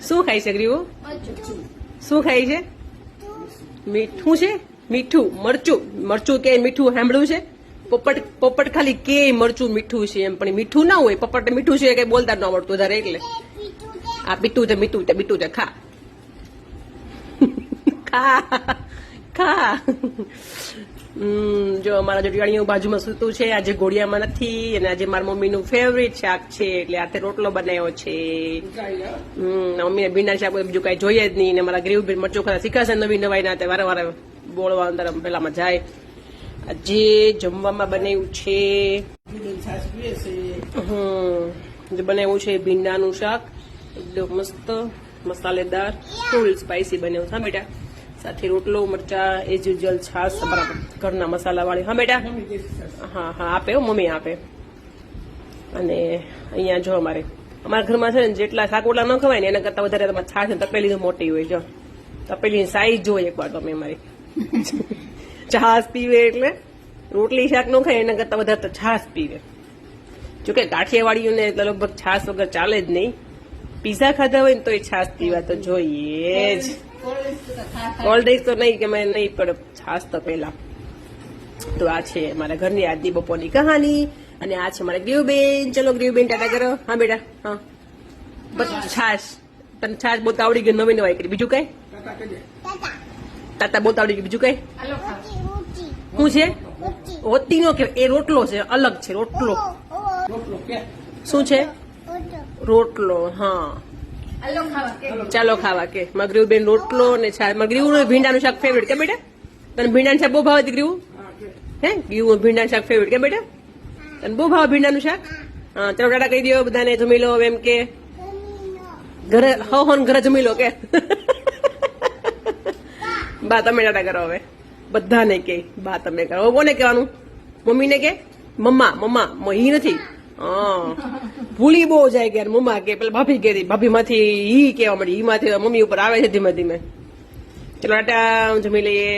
શું ખાય છે ગ્રીવો? શું ખાય છે? મીઠું છે? મીઠું મરચું. મરચું કે મીઠું સાંભળ્યું છે? પોપટ ખાલી કે મરચું મીઠું છે એમ, પણ મીઠું ના હોય. પોપટ મીઠું છે કઈ બોલતા ન આવડતું વધારે એટલે. આ બીટું છે, મીઠું છે, બીટું છે. ખા ખા ખા. જો અમારા જોડિયાણીઓ બાજુમાં સૂતું છે. આજે ઘોડિયામાં નથી અને આજે મારા મમ્મીનું ફેવરેટ શાક છે એટલે આતે રોટલો બનાવ્યો છે. મમ્મીને ભીંડા શાક બીજું કઈ જોઈએ જ નહીં. ને મારા ગ્રીવ મરચું ખાતા શીખાશે નવી નવાઈ ના વારે વારે બોલવા અંદર પેલામાં જાય. આજે જમવામાં બનાવ્યું છે જે બનાવ્યું છે ભીંડાનું શાક, એકદમ મસ્ત મસાલેદાર ફૂલ સ્પાઈસી બનાવ્યું. હા બેટા, સાથે રોટલો, મરચા, એજ યુઝ્યુઅલ છાશ, બરાબર ઘરના મસાલા વાળી. હા બેટા, હા હા આપે હો, મમ્મી આપે. અને અહીંયા જો અમારા ઘરમાં છે ને જેટલા શાક ઓટલા ન ખવાય ને એના કરતા વધારે તમારે છાશ ને તપેલી મોટી હોય. જો તપેલીની સાઈઝ જોઈએ એકવાર તમે અમારી. છાશ પીવે એટલે રોટલી શાક ન ખાય એના કરતા વધારે તો છાશ પીવે. જોકે કાઠિયાવાડીઓને લગભગ છાશ વગર ચાલે જ નહીં. પીઝા ખાધા હોય ને તો એ છાશ પીવા તો જોઈએ જ. કોલ્ડ ડ્રિંક્સ તો નહીં કે મેં નહીં, પણ છાશ તો પેલા. તો આ છે મારા ઘરની આજની બપોરની કહાની. અને આ છે મારા ગ્રીવબેન. ચલો ગ્રીવબેન ટાટા કરો. હા બેટા, હા બસ છાશ. તને છાશ બોલતા આવડી ગઈ, નવી નવાઈ કરી. બીજું કઈ? તાતા બોલતા આવડી ગયું. બીજું કઈ? શું છે? હોતી નો કે એ રોટલો છે, અલગ છે રોટલો. શું છે? રોટલો. હા ચાલો ખાવા કે. મગરીવ બેન રોટલો ને છાશ. મગરીવ ભીંડાનું શાક ફેવરેટ કે બેટા? તને ભીંડાનું શાક બહુ ભાવે ગ્રીવ? હે ગ્રીવ ભીંડાનું શાક ફેવરેટ કે બેટા? તને બહુ ભાવે ભીંડાનું શાક? હા ચાલો ટાટા કહી દો બધાને. જમી લો એમ કે ઘરે હો ઘરે જમી લો કે. બા તમે ટાટા કરો હવે. બધાને કે બા તમે કરો. કોને કહેવાનું? મમ્મીને કે મમ્મા. મમ્મા ઈ નથી. હા ભૂલી બહુ જાય કે મમ્મા કે પેલા ભાભી કે ભાભી માંથી ઈ કેવા મળી. ઈ માંથી મમ્મી ઉપર આવે છે ધીમે ધીમે. ચલો ટાટા, જમી લઈએ.